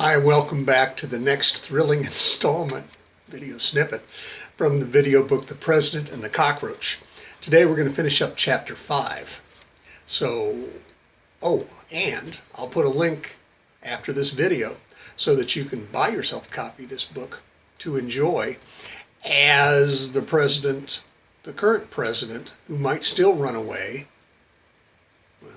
Hi, welcome back to the next thrilling installment, video snippet, from the video book, The President and the Cockroach. Today we're going to finish up chapter 5. And I'll put a link after this video so that you can buy yourself a copy of this book to enjoy as the president, the current president, who might still run away. Well,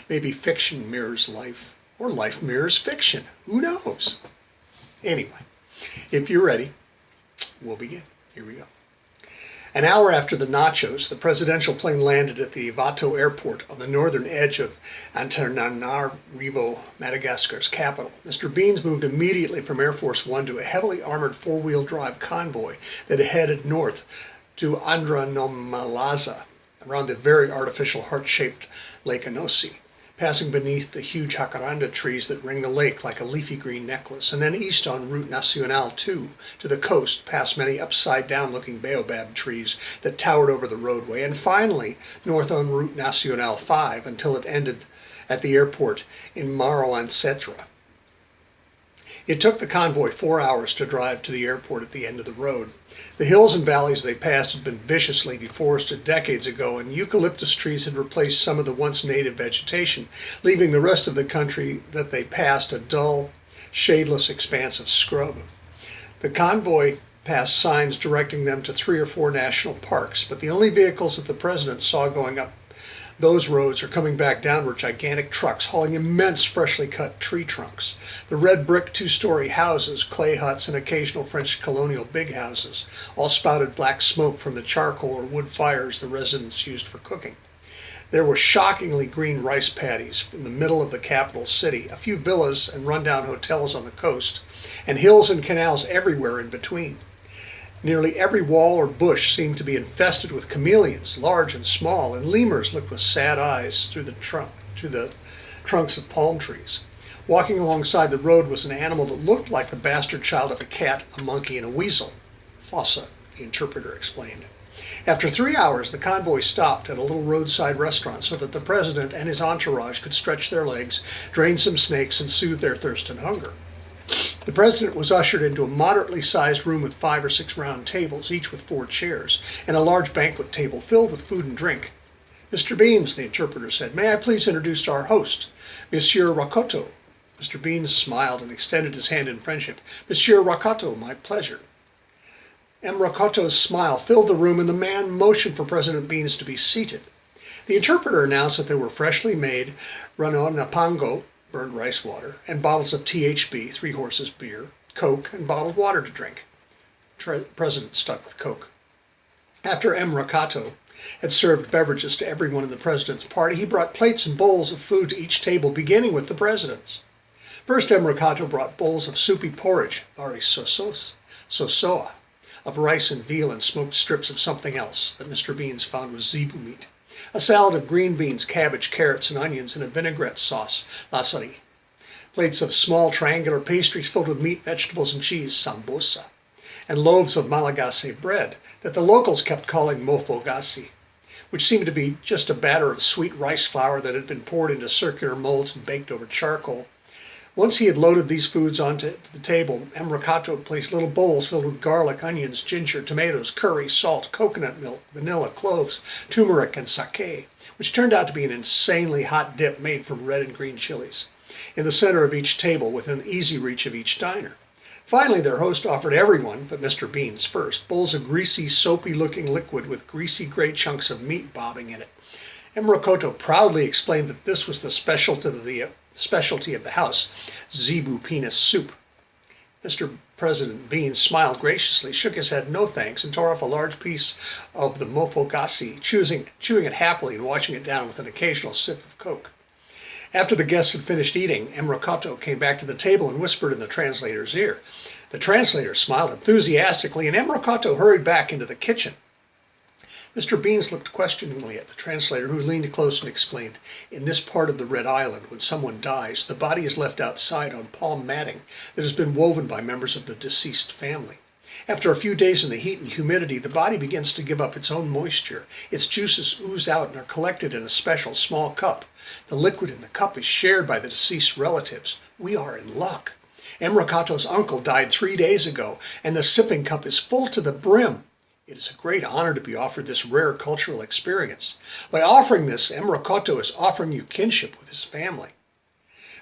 maybe fiction mirrors life. Or life mirrors fiction. Who knows? Anyway, if you're ready, we'll begin. Here we go. An hour after the nachos, the presidential plane landed at the Ivato airport on the northern edge of Antananarivo, Madagascar's capital. Mr. Beans moved immediately from Air Force One to a heavily armored four-wheel drive convoy that headed north to Andronomalaza, around the very artificial heart-shaped Lake Anosi, passing beneath the huge jacaranda trees that ring the lake like a leafy green necklace, and then east on Route Nacional 2 to the coast, past many upside-down looking baobab trees that towered over the roadway, and finally north on Route Nacional 5 until it ended at the airport in Maroancetra. It took the convoy 4 hours to drive to the airport at the end of the road. The hills and valleys they passed had been viciously deforested decades ago, and eucalyptus trees had replaced some of the once native vegetation, leaving the rest of the country that they passed a dull, shadeless expanse of scrub. The convoy passed signs directing them to 3 or 4 national parks, but the only vehicles that the president saw going up those roads are coming back down were gigantic trucks hauling immense freshly cut tree trunks. The red brick 2-story houses, clay huts, and occasional French colonial big houses all spouted black smoke from the charcoal or wood fires the residents used for cooking. There were shockingly green rice paddies in the middle of the capital city, a few villas and rundown hotels on the coast, and hills and canals everywhere in between. Nearly every wall or bush seemed to be infested with chameleons, large and small, and lemurs looked with sad eyes through the trunks of palm trees. Walking alongside the road was an animal that looked like the bastard child of a cat, a monkey, and a weasel. Fossa, the interpreter explained. After 3 hours, the convoy stopped at a little roadside restaurant so that the president and his entourage could stretch their legs, drain some snakes, and soothe their thirst and hunger. The president was ushered into a moderately sized room with 5 or 6 round tables, each with 4 chairs, and a large banquet table filled with food and drink. "Mr. Beans," the interpreter said, "may I please introduce our host, Monsieur Rakoto?" Mr. Beans smiled and extended his hand in friendship. "Monsieur Rakoto, my pleasure." M. Rakoto's smile filled the room, and the man motioned for President Beans to be seated. The interpreter announced that there were freshly made Ranonapango, burned rice water, and bottles of THB, 3 Horses beer, Coke, and bottled water to drink. The president stuck with Coke. After M. Rakato had served beverages to everyone in the president's party, he brought plates and bowls of food to each table, beginning with the president's. First, M. Rakato brought bowls of soupy porridge, vari sosoa, of rice and veal and smoked strips of something else that Mr. Beans found was zebu meat. A salad of green beans, cabbage, carrots, and onions in a vinaigrette sauce, lasari. Plates of small triangular pastries filled with meat, vegetables, and cheese, sambosa. And loaves of Malagasy bread that the locals kept calling mofogasi, which seemed to be just a batter of sweet rice flour that had been poured into circular molds and baked over charcoal. Once he had loaded these foods onto the table, M. Rakato placed little bowls filled with garlic, onions, ginger, tomatoes, curry, salt, coconut milk, vanilla, cloves, turmeric, and sake, which turned out to be an insanely hot dip made from red and green chilies, in the center of each table within easy reach of each diner. Finally, their host offered everyone, but Mr. Beans first, bowls of greasy, soapy-looking liquid with greasy gray chunks of meat bobbing in it. M. Rakoto proudly explained that this was the specialty of the house, zebu penis soup. Mr. President Beans smiled graciously, shook his head no thanks, and tore off a large piece of the mofogasi, chewing it happily and washing it down with an occasional sip of Coke. After the guests had finished eating, M. Rakato came back to the table and whispered in the translator's ear. The translator smiled enthusiastically, and M. Rakato hurried back into the kitchen. Mr. Beans looked questioningly at the translator, who leaned close and explained, "In this part of the Red Island, when someone dies, the body is left outside on palm matting that has been woven by members of the deceased family. After a few days in the heat and humidity, the body begins to give up its own moisture. Its juices ooze out and are collected in a special small cup. The liquid in the cup is shared by the deceased relatives. We are in luck. Emrakato's uncle died 3 days ago, and the sipping cup is full to the brim. It is a great honor to be offered this rare cultural experience. By offering this, Emrakato is offering you kinship with his family.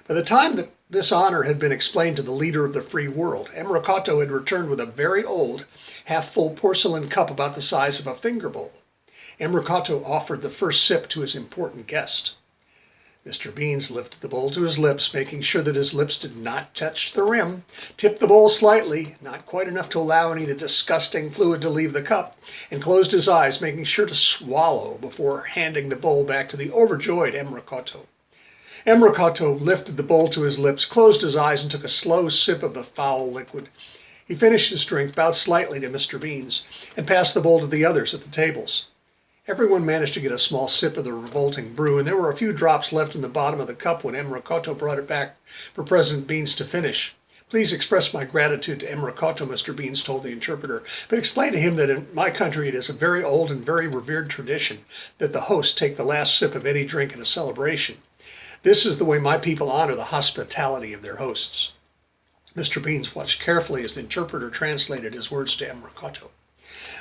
By the time that this honor had been explained to the leader of the free world, Emrakato had returned with a very old, half-full porcelain cup about the size of a finger bowl. Emrakato offered the first sip to his important guest. Mr. Beans lifted the bowl to his lips, making sure that his lips did not touch the rim, tipped the bowl slightly, not quite enough to allow any of the disgusting fluid to leave the cup, and closed his eyes, making sure to swallow before handing the bowl back to the overjoyed Emrakato. Emrakato lifted the bowl to his lips, closed his eyes, and took a slow sip of the foul liquid. He finished his drink, bowed slightly to Mr. Beans, and passed the bowl to the others at the tables. Everyone managed to get a small sip of the revolting brew, and there were a few drops left in the bottom of the cup when Emrakato brought it back for President Beans to finish. Please express my gratitude to Emrakato, Mr. Beans told the interpreter, but explain to him that in my country it is a very old and very revered tradition that the host take the last sip of any drink in a celebration. This is the way my people honor the hospitality of their hosts. Mr. Beans watched carefully as the interpreter translated his words to Emrakato.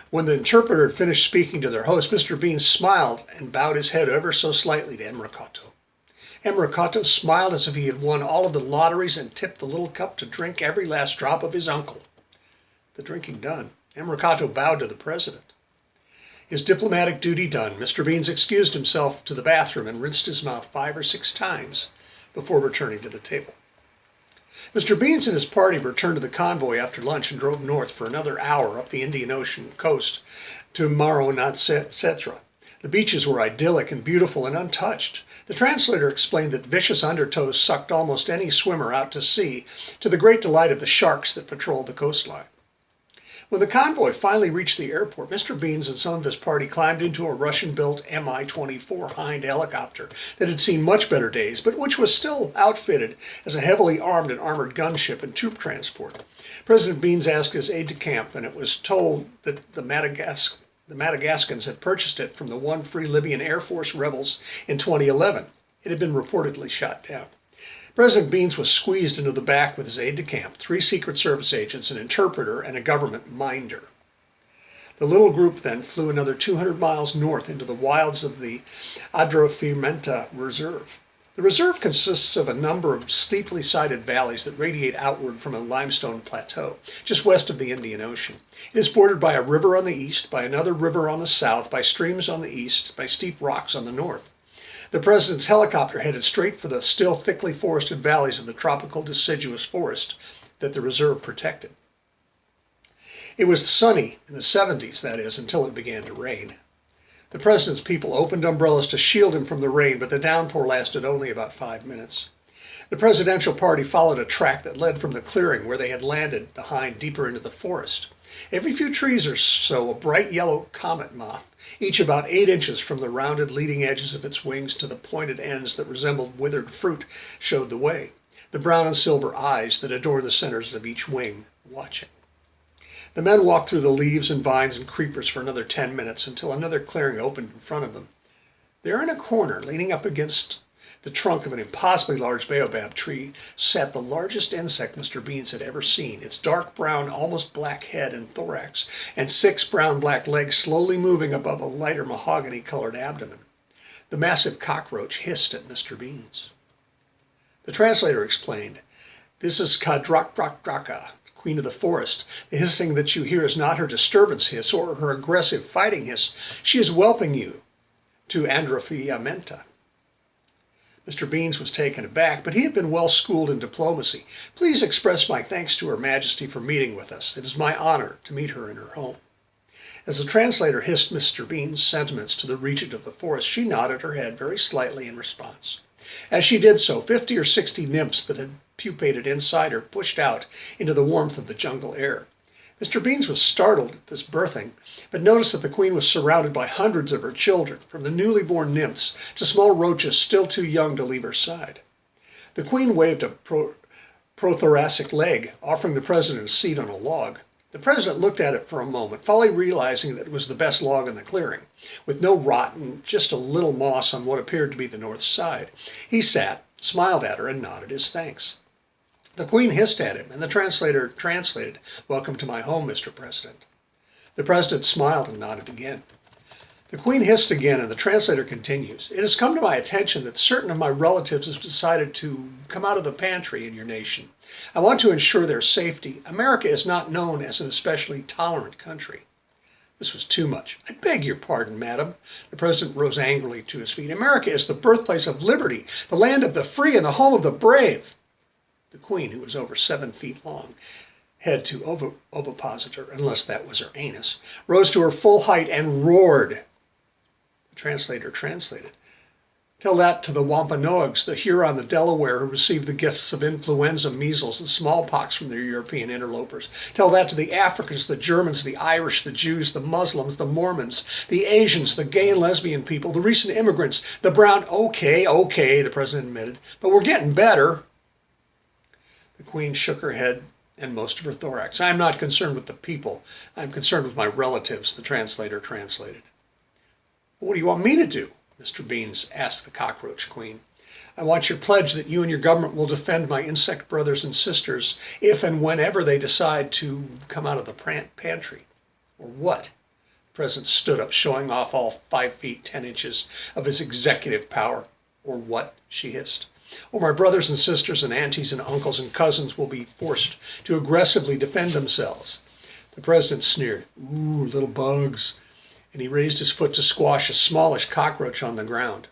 When the interpreter had finished speaking to their host, Mr. Beans smiled and bowed his head ever so slightly to Emrakato. Emrakato smiled as if he had won all of the lotteries and tipped the little cup to drink every last drop of his uncle. The drinking done, Emrakato bowed to the president. His diplomatic duty done, Mr. Beans excused himself to the bathroom and rinsed his mouth 5 or 6 times before returning to the table. Mr. Beans and his party returned to the convoy after lunch and drove north for another hour up the Indian Ocean coast to Maronatsetra. The beaches were idyllic and beautiful and untouched. The translator explained that vicious undertows sucked almost any swimmer out to sea, to the great delight of the sharks that patrolled the coastline. When the convoy finally reached the airport, Mr. Beans and some of his party climbed into a Russian-built Mi-24 Hind helicopter that had seen much better days, but which was still outfitted as a heavily armed and armored gunship and troop transport. President Beans asked his aide-de-camp, and it was told that the Madagascans had purchased it from the one Free Libyan Air Force rebels in 2011. It had been reportedly shot down. President Beans was squeezed into the back with his aide-de-camp, 3 Secret Service agents, an interpreter, and a government minder. The little group then flew another 200 miles north into the wilds of the Adrafimenta Reserve. The reserve consists of a number of steeply sided valleys that radiate outward from a limestone plateau, just west of the Indian Ocean. It is bordered by a river on the east, by another river on the south, by streams on the east, by steep rocks on the north. The president's helicopter headed straight for the still thickly forested valleys of the tropical deciduous forest that the reserve protected. It was sunny in the 70s, that is, until it began to rain. The president's people opened umbrellas to shield him from the rain, but the downpour lasted only about 5 minutes. The presidential party followed a track that led from the clearing where they had landed the hind deeper into the forest. Every few trees or so, a bright yellow comet moth, each about 8 inches from the rounded leading edges of its wings to the pointed ends that resembled withered fruit, showed the way, the brown and silver eyes that adorned the centers of each wing watching. The men walked through the leaves and vines and creepers for another 10 minutes until another clearing opened in front of them. There in a corner, leaning up against the trunk of an impossibly large baobab tree, sat the largest insect Mr. Beans had ever seen, its dark brown, almost black head and thorax, and 6 brown-black legs slowly moving above a lighter mahogany-colored abdomen. The massive cockroach hissed at Mr. Beans. The translator explained, "This is Kadrakdrakraka, Queen of the Forest. The hissing that you hear is not her disturbance hiss or her aggressive fighting hiss. She is welcoming you to Andrafiamenta." Mr. Beans was taken aback, but he had been well schooled in diplomacy. "Please express my thanks to Her Majesty for meeting with us. It is my honor to meet her in her home." As the translator hissed Mr. Beans' sentiments to the regent of the forest, she nodded her head very slightly in response. As she did so, 50 or 60 nymphs that had pupated inside her pushed out into the warmth of the jungle air. Mr. Beans was startled at this birthing, but noticed that the queen was surrounded by hundreds of her children, from the newly born nymphs to small roaches still too young to leave her side. The queen waved a prothoracic leg, offering the president a seat on a log. The president looked at it for a moment, fully realizing that it was the best log in the clearing, with no rot and just a little moss on what appeared to be the north side. He sat, smiled at her, and nodded his thanks. The Queen hissed at him, and the translator translated, "Welcome to my home, Mr. President." The president smiled and nodded again. The Queen hissed again, and the translator continues, "It has come to my attention that certain of my relatives have decided to come out of the pantry in your nation. I want to ensure their safety. America is not known as an especially tolerant country." This was too much. "I beg your pardon, madam." The president rose angrily to his feet. "America is the birthplace of liberty, the land of the free, and the home of the brave." The Queen, who was over 7 feet long, head to ovipositor, unless that was her anus, rose to her full height and roared. The translator translated, "Tell that to the Wampanoags, the Huron, the Delaware, who received the gifts of influenza, measles, and smallpox from their European interlopers. Tell that to the Africans, the Germans, the Irish, the Jews, the Muslims, the Mormons, the Asians, the gay and lesbian people, the recent immigrants, the brown—" Okay, the president admitted, "but we're getting better." The Queen shook her head and most of her thorax. "I am not concerned with the people. I am concerned with my relatives," the translator translated. "What do you want me to do?" Mr. Beans asked the Cockroach Queen. "I want your pledge that you and your government will defend my insect brothers and sisters if and whenever they decide to come out of the pantry." "Or what?" The president stood up, showing off all 5 feet 10 inches of his executive power. "Or what?" she hissed. "Or my brothers and sisters and aunties and uncles and cousins will be forced to aggressively defend themselves." The president sneered. "Ooh, little bugs." And he raised his foot to squash a smallish cockroach on the ground.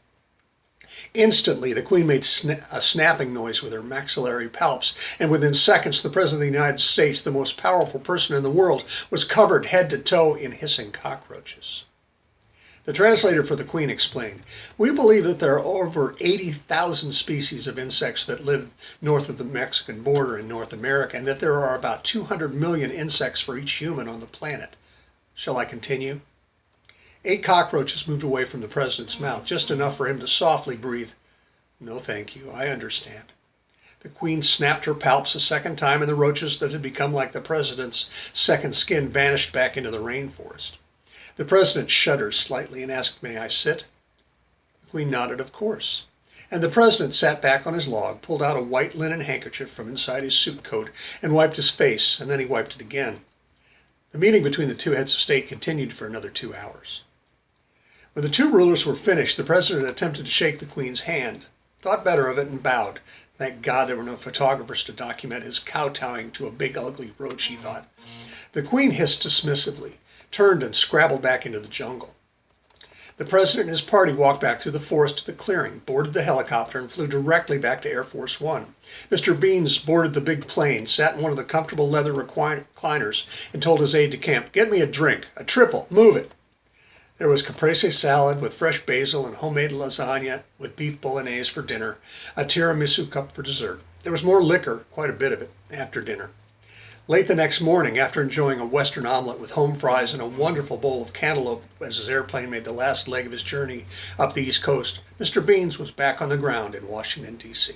Instantly, the Queen made a snapping noise with her maxillary palps, and within seconds, the President of the United States, the most powerful person in the world, was covered head to toe in hissing cockroaches. The translator for the Queen explained, "We believe that there are over 80,000 species of insects that live north of the Mexican border in North America, and that there are about 200 million insects for each human on the planet. Shall I continue?" 8 cockroaches moved away from the president's mouth, just enough for him to softly breathe, "No, thank you, I understand." The Queen snapped her palps a second time, and the roaches that had become like the president's second skin vanished back into the rainforest. The president shuddered slightly and asked, "May I sit?" The Queen nodded, "Of course." And the president sat back on his log, pulled out a white linen handkerchief from inside his suit coat, and wiped his face, and then he wiped it again. The meeting between the two heads of state continued for another 2 hours. When the two rulers were finished, the president attempted to shake the Queen's hand, thought better of it, and bowed. Thank God there were no photographers to document his kowtowing to a big ugly roach, he thought. The Queen hissed dismissively, turned and scrabbled back into the jungle. The president and his party walked back through the forest to the clearing, boarded the helicopter, and flew directly back to Air Force One. Mr. Beans boarded the big plane, sat in one of the comfortable leather recliners, and told his aide-de-camp, "Get me a drink, a triple, move it." There was caprese salad with fresh basil and homemade lasagna with beef bolognese for dinner, a tiramisu cup for dessert. There was more liquor, quite a bit of it, after dinner. Late the next morning, after enjoying a Western omelet with home fries and a wonderful bowl of cantaloupe as his airplane made the last leg of his journey up the East Coast, Mr. Beans was back on the ground in Washington, D.C.